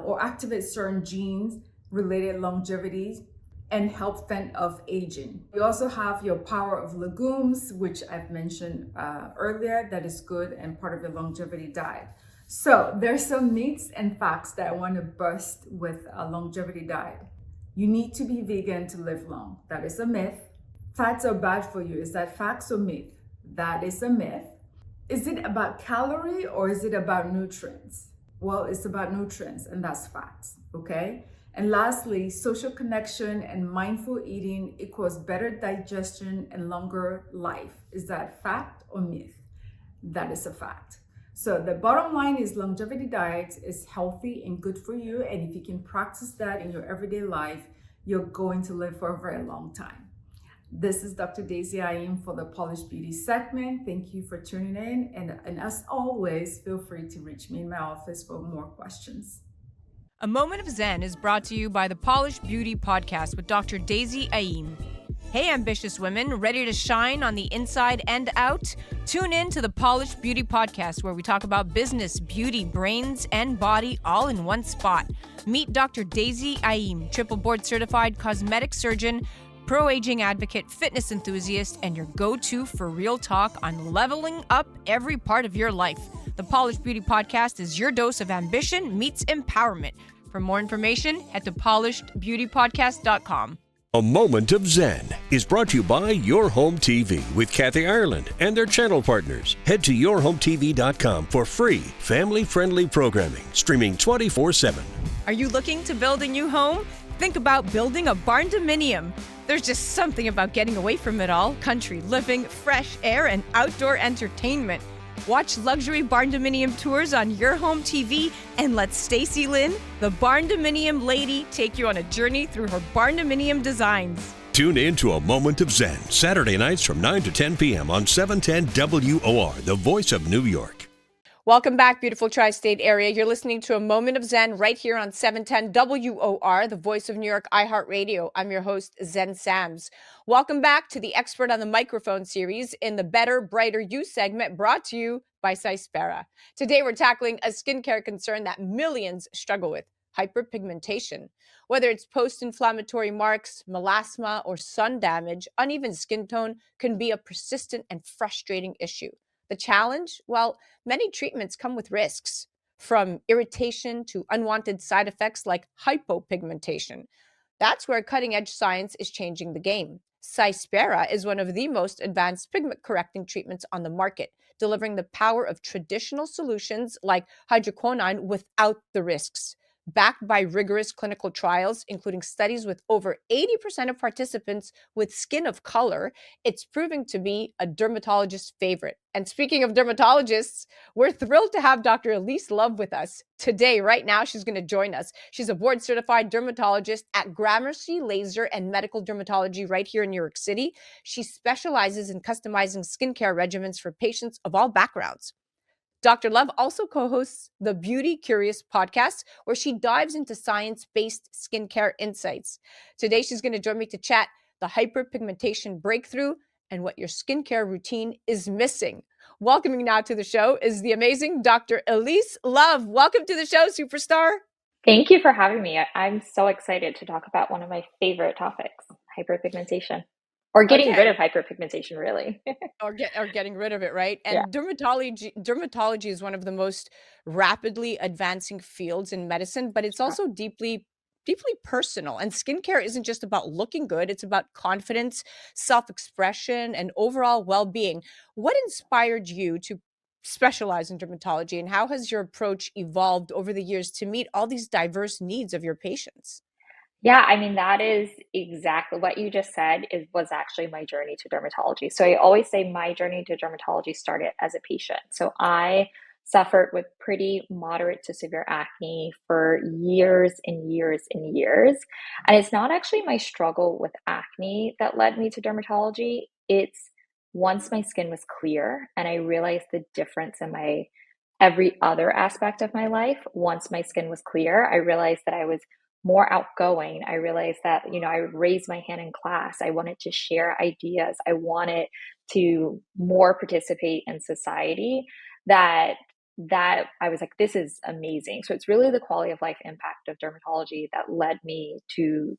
or activate certain genes related longevity and help fend off aging. You also have your power of legumes, which I've mentioned earlier, that is good and part of your longevity diet. So there's some myths and facts that I want to bust with a longevity diet. You need to be vegan to live long. That is a myth. Fats are bad for you. Is that facts or myth? That is a myth. Is it about calorie or is it about nutrients? Well, it's about nutrients, and that's facts, okay? And lastly, social connection and mindful eating equals better digestion and longer life. Is that fact or myth? That is a fact. So the bottom line is longevity diet is healthy and good for you. And if you can practice that in your everyday life, you're going to live for a very long time. This is Dr. Daisy Aim for the Polished Beauty segment. Thank you for tuning in. And as always, feel free to reach me in my office for more questions. A Moment of Zen is brought to you by the Polished Beauty Podcast with Dr. Daisy Aim. Hey, ambitious women, ready to shine on the inside and out? Tune in to the Polished Beauty Podcast, where we talk about business, beauty, brains, and body all in one spot. Meet Dr. Daisy Aim, triple board certified cosmetic surgeon, pro-aging advocate, fitness enthusiast, and your go-to for real talk on leveling up every part of your life. The Polished Beauty Podcast is your dose of ambition meets empowerment. For more information, head to polishedbeautypodcast.com. A Moment of Zen is brought to you by Your Home TV with Kathy Ireland and their channel partners. Head to yourhometv.com for free, family-friendly programming, streaming 24/7. Are you looking to build a new home? Think about building a barn-dominium. There's just something about getting away from it all. Country living, fresh air, and outdoor entertainment. Watch luxury barn-dominium tours on Your Home TV and let Stacy Lynn, the barn-dominium lady, take you on a journey through her barn-dominium designs. Tune in to A Moment of Zen, Saturday nights from 9 to 10 p.m. on 710 WOR, the voice of New York. Welcome back, beautiful tri-state area. You're listening to A Moment of Zen right here on 710 WOR, the voice of New York, iHeartRadio. I'm your host, Zen Sams. Welcome back to the Expert on the Microphone series in the Better, Brighter You segment, brought to you by Cypera. Today, we're tackling a skincare concern that millions struggle with: hyperpigmentation. Whether it's post-inflammatory marks, melasma, or sun damage, uneven skin tone can be a persistent and frustrating issue. The challenge? Well, many treatments come with risks, from irritation to unwanted side effects like hypopigmentation. That's where cutting-edge science is changing the game. Cypera is one of the most advanced pigment-correcting treatments on the market, delivering the power of traditional solutions like hydroquinone without the risks. Backed by rigorous clinical trials, including studies with over 80% of participants with skin of color, it's proving to be a dermatologist's favorite. And speaking of dermatologists, we're thrilled to have Dr. Elise Love with us today. Right now, she's going to join us. She's a board-certified dermatologist at Gramercy Laser and Medical Dermatology right here in New York City. She specializes in customizing skincare regimens for patients of all backgrounds. Dr. Love also co-hosts the Beauty Curious podcast, where she dives into science-based skincare insights. Today, she's going to join me to chat the hyperpigmentation breakthrough and what your skincare routine is missing. Welcoming now to the show is the amazing Dr. Elise Love. Welcome to the show, superstar. Thank you for having me. I'm so excited to talk about one of my favorite topics, hyperpigmentation, or getting rid of hyperpigmentation, really. or getting rid of it, right? And Yeah. dermatology is one of the most rapidly advancing fields in medicine, but it's also deeply personal. And skincare isn't just about looking good, it's about confidence, self-expression, and overall well-being. What inspired you to specialize in dermatology, and how has your approach evolved over the years to meet all these diverse needs of your patients? Yeah, I mean, that is exactly what you just said was actually my journey to dermatology. So I always say my journey to dermatology started as a patient. So I suffered with pretty moderate to severe acne for years and years and years. And it's not actually my struggle with acne that led me to dermatology. It's once my skin was clear and I realized the difference in my every other aspect of my life. Once my skin was clear, I realized that I was more outgoing. I realized that, I would raise my hand in class. I wanted to share ideas. I wanted to more participate in society. That I was like, this is amazing. So it's really the quality of life impact of dermatology that led me to,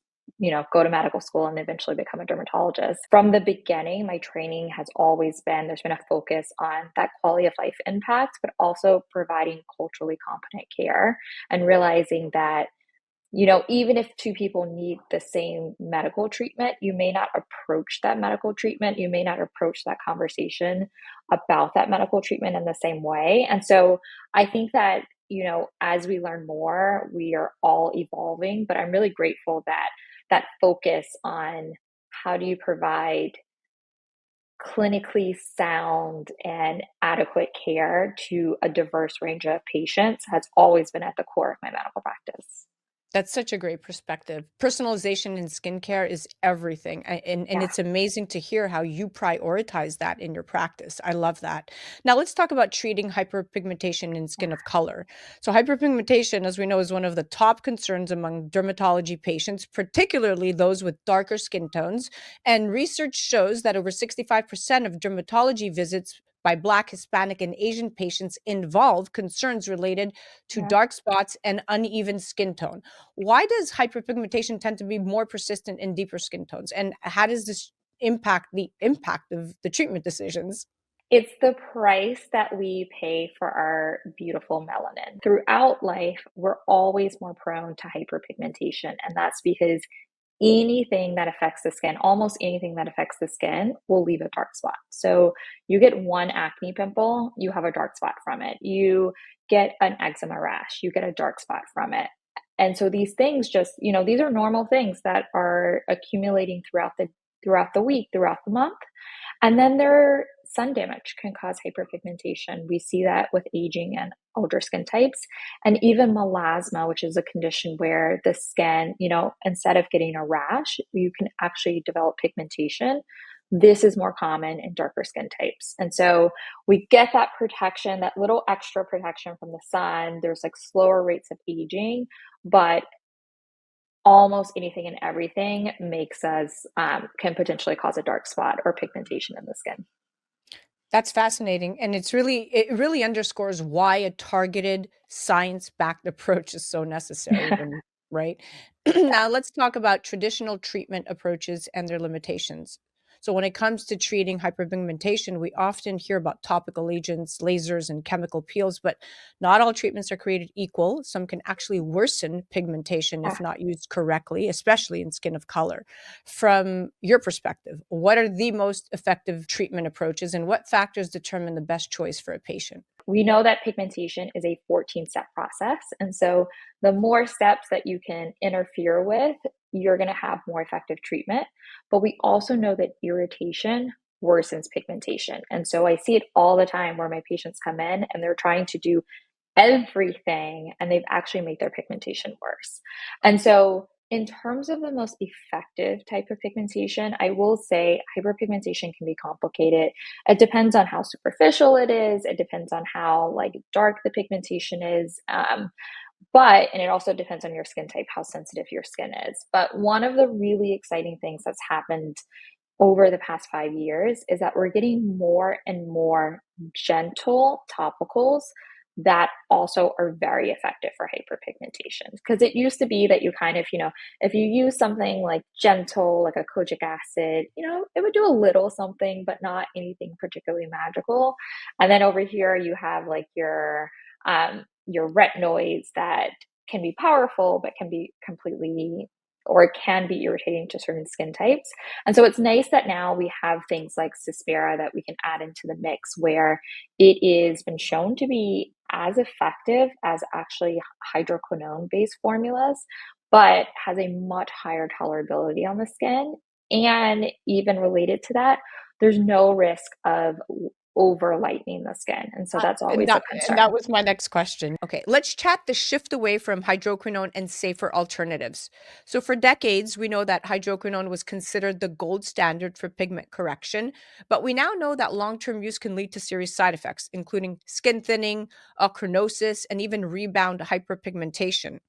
go to medical school and eventually become a dermatologist. From the beginning, my training has always been, there's been a focus on that quality of life impact, but also providing culturally competent care and realizing that even if two people need the same medical treatment, you may not approach that medical treatment. You may not approach that conversation about that medical treatment in the same way. And so I think that, as we learn more, we are all evolving, but I'm really grateful that that focus on how do you provide clinically sound and adequate care to a diverse range of patients has always been at the core of my medical practice. That's such a great perspective. Personalization in skincare is everything. And Yeah. it's amazing to hear how you prioritize that in your practice. I love that. Now, let's talk about treating hyperpigmentation in skin of color. So, hyperpigmentation, as we know, is one of the top concerns among dermatology patients, particularly those with darker skin tones. And research shows that over 65% of dermatology visits by Black, Hispanic, and Asian patients involve concerns related to Yeah. dark spots and uneven skin tone. Why does hyperpigmentation tend to be more persistent in deeper skin tones? And how does this impact the impact of the treatment decisions? It's the price that we pay for our beautiful melanin. Throughout life, we're always more prone to hyperpigmentation, and that's because anything that affects the skin, almost anything that affects the skin, will leave a dark spot. So you get one acne pimple, you have a dark spot from it. You get an eczema rash, you get a dark spot from it. And so these things just, these are normal things that are accumulating throughout the week, throughout the month. And then their sun damage can cause hyperpigmentation. We see that with aging and older skin types, and even melasma, which is a condition where the skin, instead of getting a rash, you can actually develop pigmentation. This is more common in darker skin types. And so we get that protection, that little extra protection from the sun. There's like slower rates of aging, but almost anything and everything makes us can potentially cause a dark spot or pigmentation in the skin. That's fascinating. And it really underscores why a targeted science-backed approach is so necessary right? Now let's talk about traditional treatment approaches and their limitations. So when it comes to treating hyperpigmentation, we often hear about topical agents, lasers, and chemical peels, but not all treatments are created equal. Some can actually worsen pigmentation if not used correctly, especially in skin of color. From your perspective, what are the most effective treatment approaches and what factors determine the best choice for a patient? We know that pigmentation is a 14-step process. And so the more steps that you can interfere with, you're going to have more effective treatment. But we also know that irritation worsens pigmentation. And so I see it all the time where my patients come in and they're trying to do everything and they've actually made their pigmentation worse. And so in terms of the most effective type of pigmentation, I will say hyperpigmentation can be complicated. It depends on how superficial it is. It depends on how dark the pigmentation is. And it also depends on your skin type, how sensitive your skin is. But one of the really exciting things that's happened over the past 5 years is that we're getting more and more gentle topicals that also are very effective for hyperpigmentation. Because it used to be that you kind of, if you use something like gentle, like a kojic acid, it would do a little something, but not anything particularly magical. And then over here you have your retinoids that can be powerful, but can be completely or can be irritating to certain skin types. And so it's nice that now we have things like Cypera that we can add into the mix where it is been shown to be as effective as actually hydroquinone based formulas, but has a much higher tolerability on the skin. And even related to that, there's no risk of over lightening the skin. And so that's always a concern. And that was my next question. Okay, let's chat the shift away from hydroquinone and safer alternatives. So for decades, we know that hydroquinone was considered the gold standard for pigment correction, but we now know that long-term use can lead to serious side effects, including skin thinning, acrinosis, and even rebound hyperpigmentation.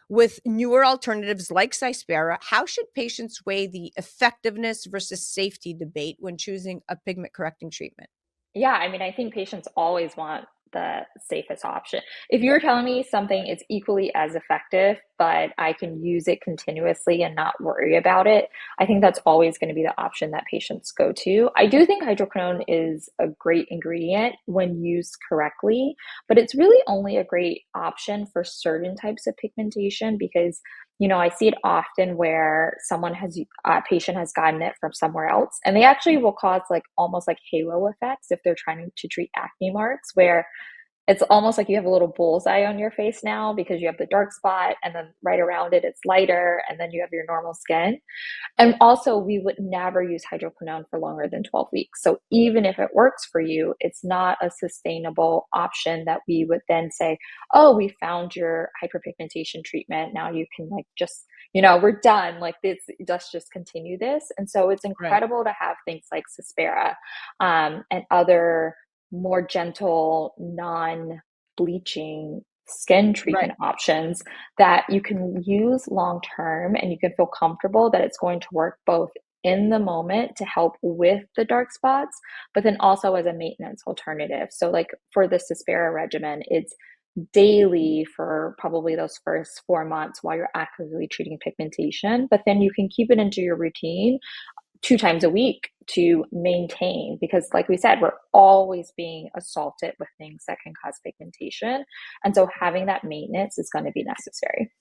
With newer alternatives like Cypera, how should patients weigh the effectiveness versus safety debate when choosing a pigment correcting treatment? Yeah, I mean, I think patients always want the safest option. If you're telling me something is equally as effective, but I can use it continuously and not worry about it, I think that's always going to be the option that patients go to. I do think hydroquinone is a great ingredient when used correctly, but it's really only a great option for certain types of pigmentation because I see it often where a patient has gotten it from somewhere else, and they actually will cause almost like halo effects if they're trying to treat acne marks, where it's almost like you have a little bullseye on your face now because you have the dark spot, and then right around it, it's lighter, and then you have your normal skin. And also, we would never use hydroquinone for longer than 12 weeks. So even if it works for you, it's not a sustainable option that we would then say, oh, we found your hyperpigmentation treatment. Now you can like just, we're done. Like this, let's just continue this. And so it's Right. incredible to have things like Cypera and other more gentle, non-bleaching skin Right. treatment options that you can use long term, and you can feel comfortable that it's going to work both in the moment to help with the dark spots, but then also as a maintenance alternative. So like for the Cypera regimen, it's daily for probably those first 4 months while you're actively treating pigmentation, but then you can keep it into your routine 2 times a week to maintain, because like we said, we're always being assaulted with things that can cause pigmentation. And so having that maintenance is going to be necessary.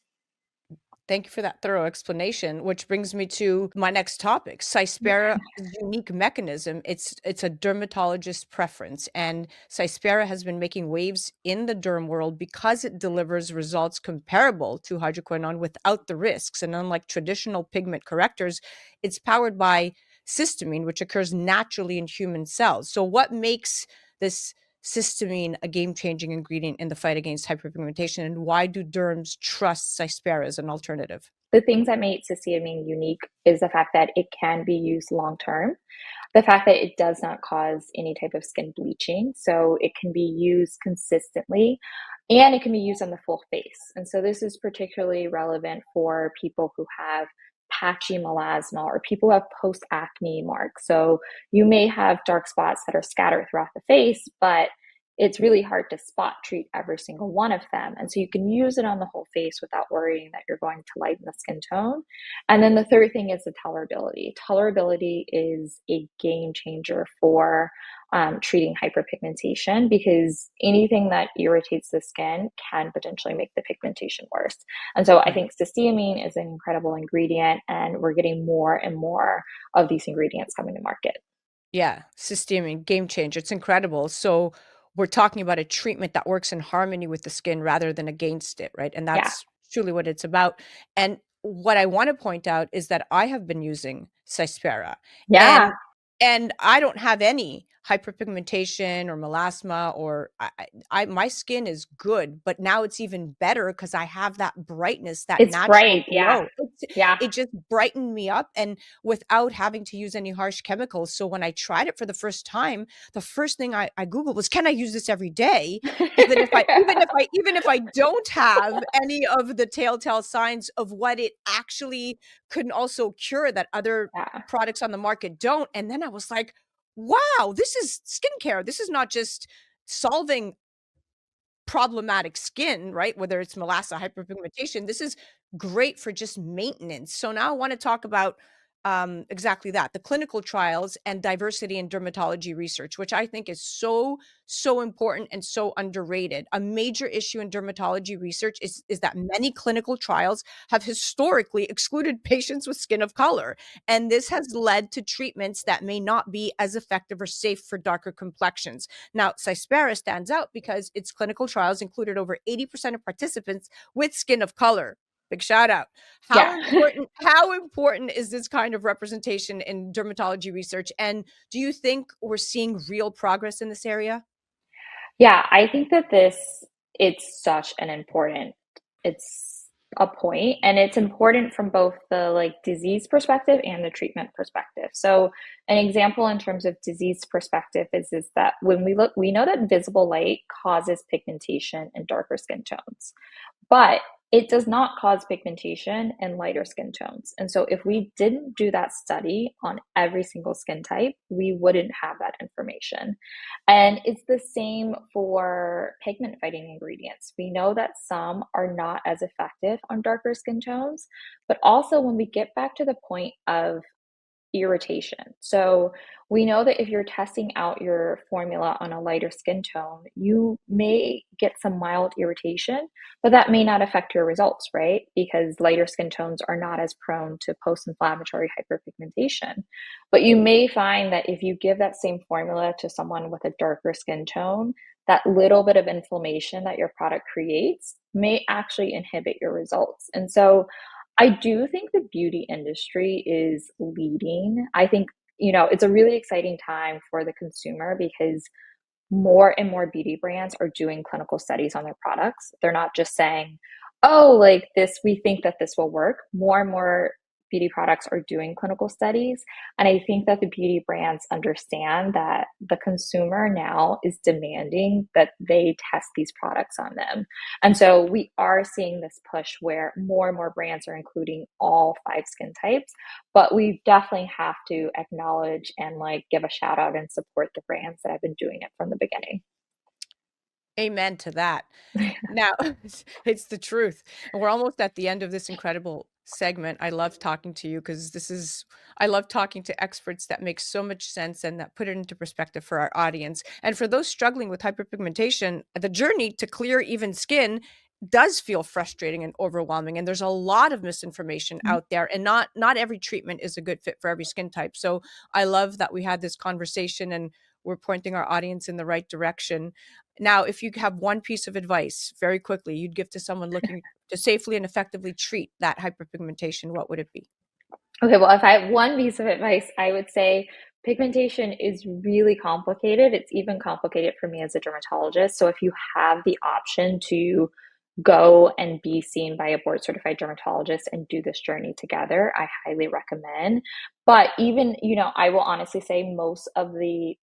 Thank you for that thorough explanation, which brings me to my next topic. Cypera's unique mechanism. It's a dermatologist's preference, and Cypera has been making waves in the derm world because it delivers results comparable to hydroquinone without the risks. And unlike traditional pigment correctors, it's powered by cysteamine, which occurs naturally in human cells. So what makes this cysteamine a game-changing ingredient in the fight against hyperpigmentation, and why do derms trust Cypera as an alternative? The things that make cysteamine unique is the fact that it can be used long term, the fact that it does not cause any type of skin bleaching, so it can be used consistently, and it can be used on the full face. And so this is particularly relevant for people who have patchy melasma or people who have post-acne marks. So you may have dark spots that are scattered throughout the face, but it's really hard to spot treat every single one of them. And so you can use it on the whole face without worrying that you're going to lighten the skin tone. And then the third thing is the tolerability. Tolerability is a game changer for treating hyperpigmentation, because anything that irritates the skin can potentially make the pigmentation worse. And so I think cysteamine is an incredible ingredient, and we're getting more and more of these ingredients coming to market. Yeah, cysteamine, game changer. It's incredible. So we're talking about a treatment that works in harmony with the skin rather than against it, right? And Yeah. that's truly what it's about. And what I want to point out is that I have been using Cypera, Yeah. and I don't have any hyperpigmentation or melasma, or my skin is good, but now it's even better because I have that brightness, that It's natural bright. Yeah. glow. Yeah. It just brightened me up, and without having to use any harsh chemicals. So when I tried it for the first time, the first thing I Googled was, can I use this every day? Even if I don't have any of the telltale signs of what it actually could also cure that other Yeah. products on the market don't. And then I was like, wow, this is skincare. This is not just solving problematic skin, right? Whether it's melasma, hyperpigmentation, this is great for just maintenance. So now I want to talk about exactly that, the clinical trials and diversity in dermatology research, which I think is so important and so underrated. A major issue in dermatology research is that many clinical trials have historically excluded patients with skin of color. And this has led to treatments that may not be as effective or safe for darker complexions. Now, Cypera stands out because its clinical trials included over 80% of participants with skin of color. Big shout out. Yeah. How important is this kind of representation in dermatology research? And do you think we're seeing real progress in this area? Yeah, I think that it's such an important, it's a point, and it's important from both the like disease perspective and the treatment perspective. So an example in terms of disease perspective is that when we look, we know that visible light causes pigmentation in darker skin tones, but it does not cause pigmentation in lighter skin tones. And so if we didn't do that study on every single skin type, we wouldn't have that information. And it's the same for pigment fighting ingredients. We know that some are not as effective on darker skin tones, but also when we get back to the point of irritation. So we know that if you're testing out your formula on a lighter skin tone, you may get some mild irritation, but that may not affect your results, right? Because lighter skin tones are not as prone to post-inflammatory hyperpigmentation. But you may find that if you give that same formula to someone with a darker skin tone, that little bit of inflammation that your product creates may actually inhibit your results. And so I do think the beauty industry is leading. I think, it's a really exciting time for the consumer because more and more beauty brands are doing clinical studies on their products. They're not just saying, oh, like this, we think that this will work. More and more beauty products are doing clinical studies. And I think that the beauty brands understand that the consumer now is demanding that they test these products on them. And so we are seeing this push where more and more brands are including all 5 skin types, but we definitely have to acknowledge and give a shout out and support the brands that have been doing it from the beginning. Amen to that. Now, it's the truth. And we're almost at the end of this incredible segment. I love talking to you because I love talking to experts that make so much sense and that put it into perspective for our audience. And for those struggling with hyperpigmentation, the journey to clear even skin does feel frustrating and overwhelming. And there's a lot of misinformation out there, and not every treatment is a good fit for every skin type. So I love that we had this conversation and we're pointing our audience in the right direction. Now, if you have one piece of advice very quickly you'd give to someone looking to safely and effectively treat that hyperpigmentation, what would it be? Okay, well, if I have one piece of advice, I would say pigmentation is really complicated. It's even complicated for me as a dermatologist. So if you have the option to go and be seen by a board certified dermatologist and do this journey together, I highly recommend. But even, I will honestly say most of the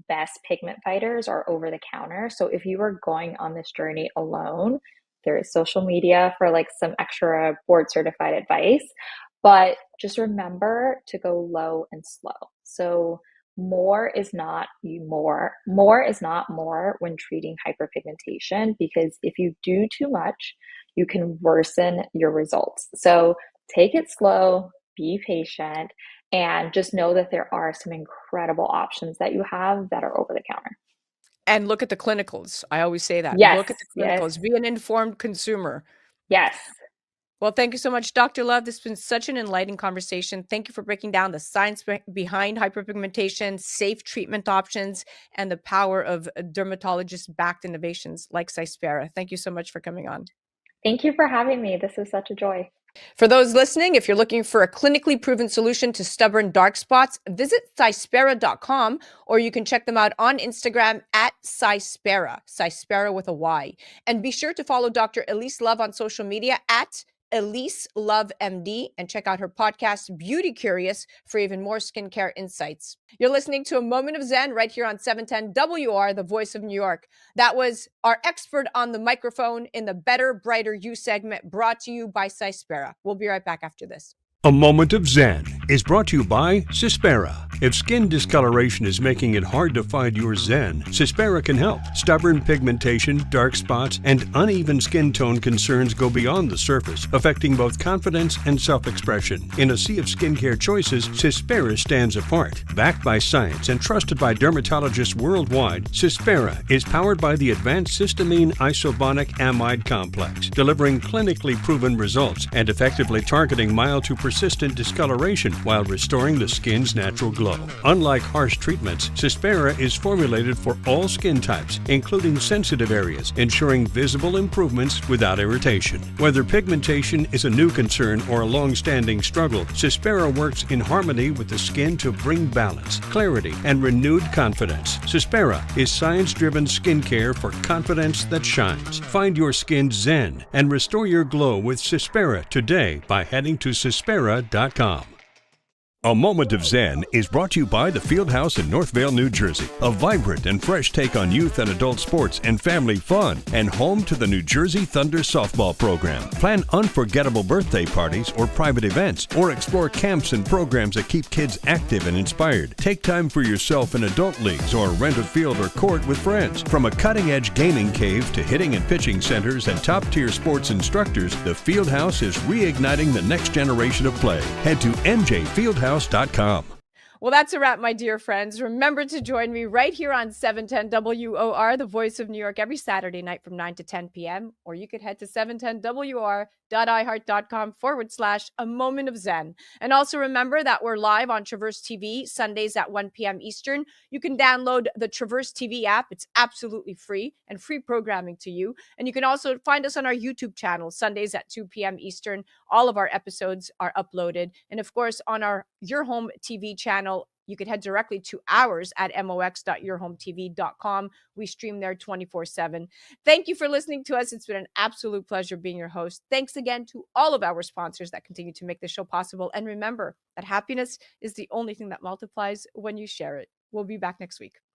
best pigment fighters are over the counter. So if you are going on this journey alone, there is social media for some extra board certified advice, but just remember to go low and slow. So more is not more. More is not more when treating hyperpigmentation, because if you do too much, you can worsen your results. So take it slow, be patient, and just know that there are some incredible options that you have that are over the counter. And look at the clinicals. I always say that. Yes, look at the clinicals. Yes. Be an informed consumer. Yes. Well, thank you so much, Dr. Love. This has been such an enlightening conversation. Thank you for breaking down the science behind hyperpigmentation, safe treatment options, and the power of dermatologist-backed innovations like Cypera. Thank you so much for coming on. Thank you for having me. This is such a joy. For those listening, if you're looking for a clinically proven solution to stubborn dark spots, visit Cypera.com, or you can check them out on Instagram at Cypera, Cypera with a Y. And be sure to follow Dr. Elise Love on social media at Elise Love MD, and check out her podcast, Beauty Curious, for even more skincare insights. You're listening to A Moment of Zen right here on 710 WOR, the voice of New York. That was our expert on the microphone in the Better, Brighter You segment, brought to you by Cypera. We'll be right back after this. A Moment of Zen is brought to you by Cypera. If skin discoloration is making it hard to find your Zen, Cypera can help. Stubborn pigmentation, dark spots, and uneven skin tone concerns go beyond the surface, affecting both confidence and self-expression. In a sea of skincare choices, Cypera stands apart. Backed by science and trusted by dermatologists worldwide, Cypera is powered by the advanced cysteamine isobonic amide complex, delivering clinically proven results and effectively targeting mild to persistent discoloration while restoring the skin's natural glow. Unlike harsh treatments, Cypera is formulated for all skin types, including sensitive areas, ensuring visible improvements without irritation. Whether pigmentation is a new concern or a long-standing struggle, Cypera works in harmony with the skin to bring balance, clarity, and renewed confidence. Cypera is science-driven skincare for confidence that shines. Find your skin zen and restore your glow with Cypera today by heading to Cypera.com. A Moment of Zen is brought to you by the Fieldhouse in Northvale, New Jersey, a vibrant and fresh take on youth and adult sports and family fun, and home to the New Jersey Thunder softball program. Plan unforgettable birthday parties or private events, or explore camps and programs that keep kids active and inspired. Take time for yourself in adult leagues or rent a field or court with friends. From a cutting-edge gaming cave to hitting and pitching centers and top-tier sports instructors, the Fieldhouse is reigniting the next generation of play. Head to NJFieldhouse.com lighthouse.com. Well, that's a wrap, my dear friends. Remember to join me right here on 710 WOR, the voice of New York, every Saturday night from 9 to 10 p.m. Or you could head to 710WOR.iHeart.com/A Moment of Zen. And also remember that we're live on Traverse TV Sundays at 1 p.m. Eastern. You can download the Traverse TV app. It's absolutely free and free programming to you. And you can also find us on our YouTube channel Sundays at 2 p.m. Eastern. All of our episodes are uploaded. And of course, on our Your Home TV channel, you could head directly to ours at mox.yourhometv.com. We stream there 24/7. Thank you for listening to us. It's been an absolute pleasure being your host. Thanks again to all of our sponsors that continue to make the show possible. And remember that happiness is the only thing that multiplies when you share it. We'll be back next week.